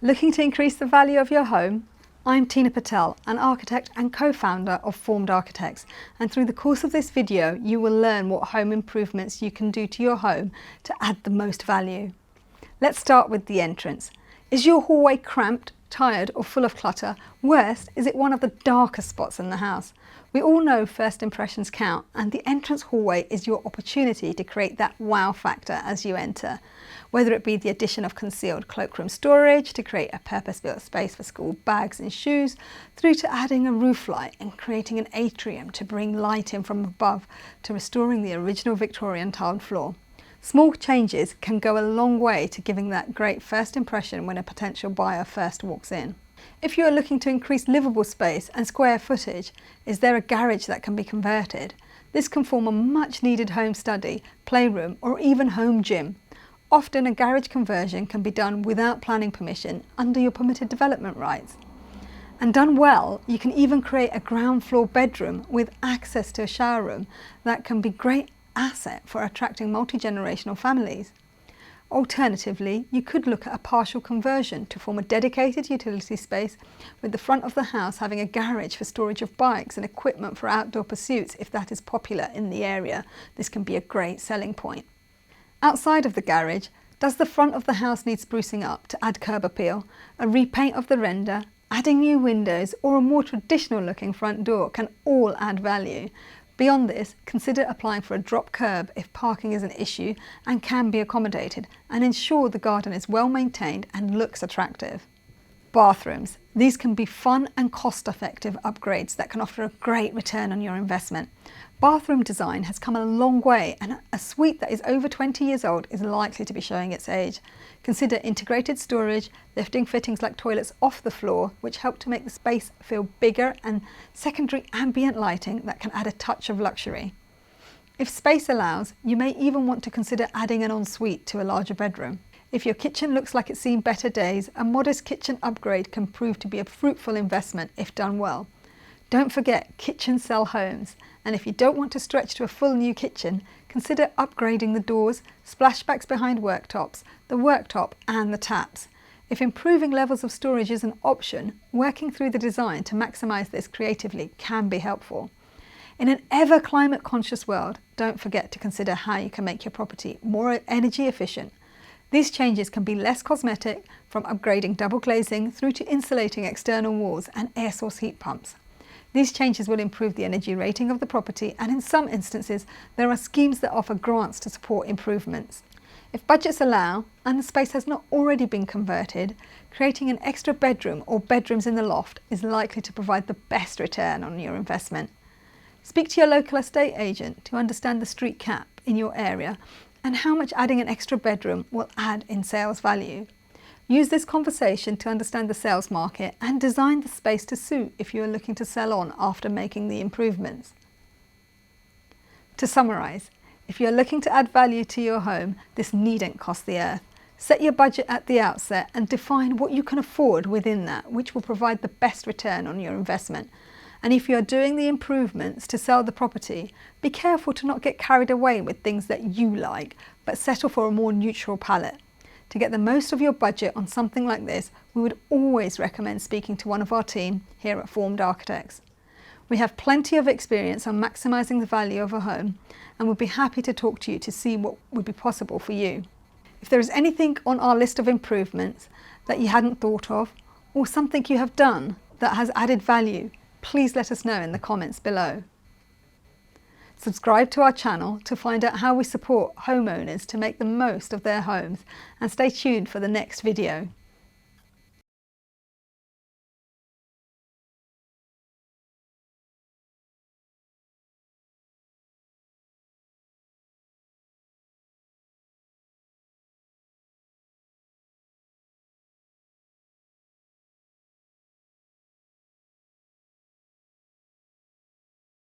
Looking to increase the value of your home? I'm Tina Patel, an architect and co-founder of Formed Architects, and through the course of this video you will learn what home improvements you can do to your home to add the most value. Let's start with the entrance. Is your hallway cramped, tired or full of clutter? Worse, is it one of the darkest spots in the house? We all know first impressions count, and the entrance hallway is your opportunity to create that wow factor as you enter. Whether it be the addition of concealed cloakroom storage to create a purpose-built space for school bags and shoes, through to adding a roof light and creating an atrium to bring light in from above, to restoring the original Victorian tiled floor. Small changes can go a long way to giving that great first impression when a potential buyer first walks in. If you are looking to increase livable space and square footage, is there a garage that can be converted? This can form a much needed home study, playroom or even home gym. Often a garage conversion can be done without planning permission under your permitted development rights. And done well, you can even create a ground floor bedroom with access to a shower room that can be a great asset for attracting multi-generational families. Alternatively, you could look at a partial conversion to form a dedicated utility space, with the front of the house having a garage for storage of bikes and equipment for outdoor pursuits if that is popular in the area. This can be a great selling point. Outside of the garage, does the front of the house need sprucing up to add curb appeal? A repaint of the render, adding new windows or a more traditional looking front door can all add value. Beyond this, consider applying for a drop curb if parking is an issue and can be accommodated, and ensure the garden is well maintained and looks attractive. Bathrooms. These can be fun and cost-effective upgrades that can offer a great return on your investment. Bathroom design has come a long way, and a suite that is over 20 years old is likely to be showing its age. Consider integrated storage, lifting fittings like toilets off the floor, which help to make the space feel bigger, and secondary ambient lighting that can add a touch of luxury. If space allows, you may even want to consider adding an ensuite to a larger bedroom. If your kitchen looks like it's seen better days, a modest kitchen upgrade can prove to be a fruitful investment if done well. Don't forget, kitchens sell homes, and if you don't want to stretch to a full new kitchen, consider upgrading the doors, splashbacks behind worktops, the worktop and the taps. If improving levels of storage is an option, working through the design to maximise this creatively can be helpful. In an ever climate conscious world, don't forget to consider how you can make your property more energy efficient. These changes can be less cosmetic, from upgrading double glazing through to insulating external walls and air source heat pumps. These changes will improve the energy rating of the property, and in some instances there are schemes that offer grants to support improvements. If budgets allow and the space has not already been converted, creating an extra bedroom or bedrooms in the loft is likely to provide the best return on your investment. Speak to your local estate agent to understand the street cap in your area and how much adding an extra bedroom will add in sales value. Use this conversation to understand the sales market and design the space to suit if you are looking to sell on after making the improvements. To summarise, if you are looking to add value to your home, this needn't cost the earth. Set your budget at the outset and define what you can afford within that, which will provide the best return on your investment. And if you are doing the improvements to sell the property, be careful to not get carried away with things that you like, but settle for a more neutral palette. To get the most of your budget on something like this, we would always recommend speaking to one of our team here at Formed Architects. We have plenty of experience on maximising the value of a home, and would be happy to talk to you to see what would be possible for you. If there is anything on our list of improvements that you hadn't thought of, or something you have done that has added value, please let us know in the comments below. Subscribe to our channel to find out how we support homeowners to make the most of their homes, and stay tuned for the next video.